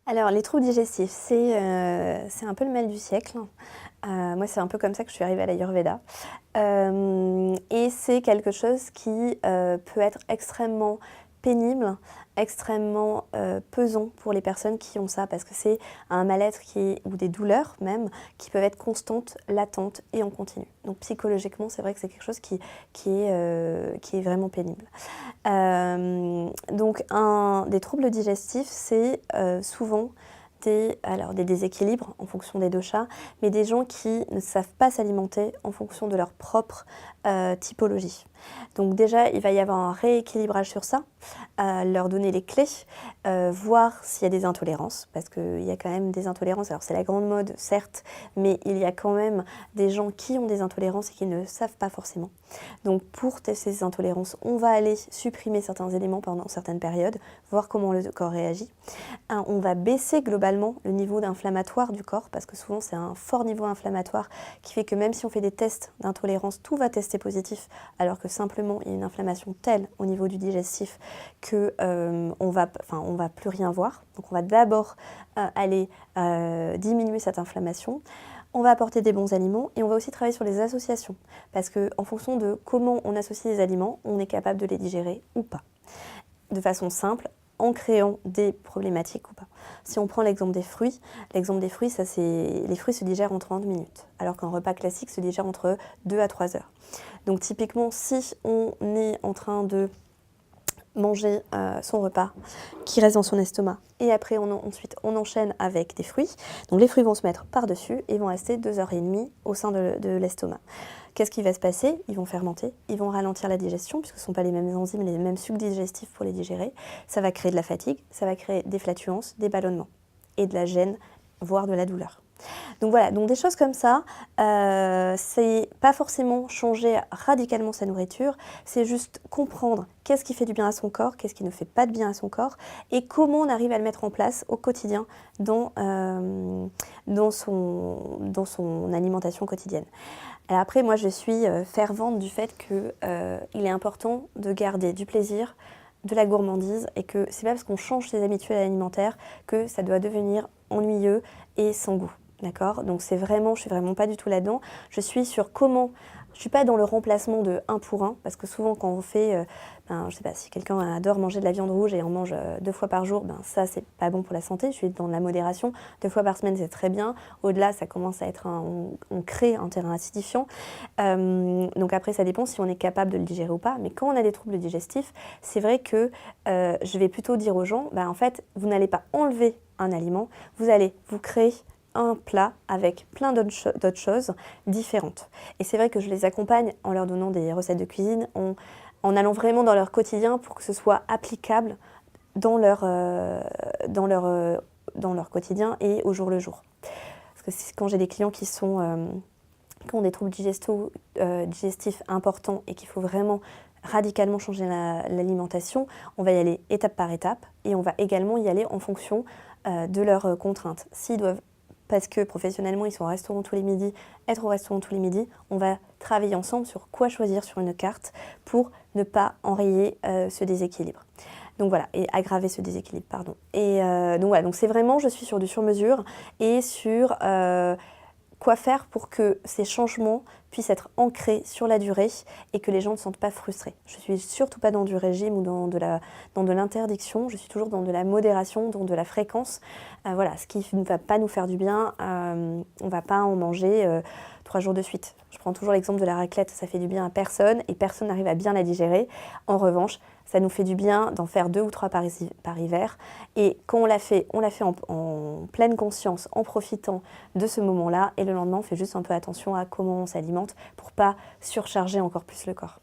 Alors, les troubles digestifs, c'est un peu le mal du siècle. Moi, c'est un peu comme ça que je suis arrivée à l'Ayurveda. Et c'est quelque chose qui peut être extrêmement pénible, extrêmement pesant pour les personnes qui ont ça, parce que c'est un mal-être ou des douleurs même, qui peuvent être constantes, latentes et en continu. Donc psychologiquement, c'est vrai que c'est quelque chose qui est vraiment pénible. Donc des troubles digestifs, c'est souvent des déséquilibres en fonction des doshas, mais des gens qui ne savent pas s'alimenter en fonction de leur propre typologie. Donc déjà, il va y avoir un rééquilibrage sur ça, leur donner les clés, voir s'il y a des intolérances, parce qu'il y a quand même des intolérances. Alors c'est la grande mode, certes, mais il y a quand même des gens qui ont des intolérances et qui ne le savent pas forcément. Donc pour tester ces intolérances, on va aller supprimer certains éléments pendant certaines périodes, voir comment le corps réagit. On va baisser globalement le niveau d'inflammatoire du corps, parce que souvent c'est un fort niveau inflammatoire qui fait que même si on fait des tests d'intolérance, tout va tester positif, alors que simplement il y a une inflammation telle au niveau du digestif que on va plus rien voir. Donc on va d'abord aller diminuer cette inflammation. On va apporter des bons aliments et on va aussi travailler sur les associations, parce qu'en fonction de comment on associe les aliments, on est capable de les digérer ou pas. De façon simple, en créant des problématiques ou pas. Si on prend l'exemple des fruits, les fruits se digèrent en 30 minutes, alors qu'un repas classique se digère entre 2 à 3 heures. Donc typiquement, si on est en train de manger son repas qui reste dans son estomac et après ensuite on enchaîne avec des fruits, donc les fruits vont se mettre par-dessus et vont rester 2 heures et demie au sein de l'estomac. Qu'est-ce qui va se passer? Ils vont fermenter, ils vont ralentir la digestion puisque ce ne sont pas les mêmes enzymes, les mêmes sucs digestifs pour les digérer. Ça va créer de la fatigue, ça va créer des flatulences, des ballonnements et de la gêne, voire de la douleur. Donc voilà, donc des choses comme ça, c'est pas forcément changer radicalement sa nourriture, c'est juste comprendre qu'est-ce qui fait du bien à son corps, qu'est-ce qui ne fait pas de bien à son corps, et comment on arrive à le mettre en place au quotidien dans son alimentation quotidienne. Alors après, moi je suis fervente du fait qu'il est important de garder du plaisir, de la gourmandise, et que c'est pas parce qu'on change ses habitudes alimentaires que ça doit devenir ennuyeux et sans goût. D'accord? Donc je suis vraiment pas du tout là-dedans. Je suis sur comment, je suis pas dans le remplacement de 1 pour 1, parce que souvent quand on fait, je sais pas, si quelqu'un adore manger de la viande rouge et en mange 2 fois par jour, ça c'est pas bon pour la santé. Je suis dans la modération. 2 fois par semaine c'est très bien. Au-delà, ça commence à être on crée un terrain acidifiant. Donc après ça dépend si on est capable de le digérer ou pas. Mais quand on a des troubles digestifs, c'est vrai que je vais plutôt dire aux gens, en fait, vous n'allez pas enlever un aliment, vous allez vous créer un plat avec plein d'autres choses différentes. Et c'est vrai que je les accompagne en leur donnant des recettes de cuisine, en allant vraiment dans leur quotidien pour que ce soit applicable dans leur quotidien et au jour le jour. Parce que quand j'ai des clients qui ont des troubles digestifs importants et qu'il faut vraiment radicalement changer l'alimentation, on va y aller étape par étape et on va également y aller en fonction de leurs contraintes. S'ils doivent, parce que professionnellement ils sont au restaurant tous les midis, être au restaurant tous les midis, on va travailler ensemble sur quoi choisir sur une carte pour ne pas enrayer ce déséquilibre. Donc voilà, et aggraver ce déséquilibre, pardon. Et donc voilà, donc c'est vraiment, je suis sur du sur-mesure et sur quoi faire pour que ces changements puissent être ancrés sur la durée et que les gens ne se sentent pas frustrés. Je ne suis surtout pas dans du régime ou dans de l'interdiction, je suis toujours dans de la modération, dans de la fréquence. Voilà, ce qui ne va pas nous faire du bien, on ne va pas en manger 3 jours de suite. Je prends toujours l'exemple de la raclette, ça fait du bien à personne et personne n'arrive à bien la digérer. En revanche, ça nous fait du bien d'en faire 2 ou 3 par hiver. Et quand on l'a fait en pleine conscience, en profitant de ce moment-là. Et le lendemain, on fait juste un peu attention à comment on s'alimente pour pas surcharger encore plus le corps.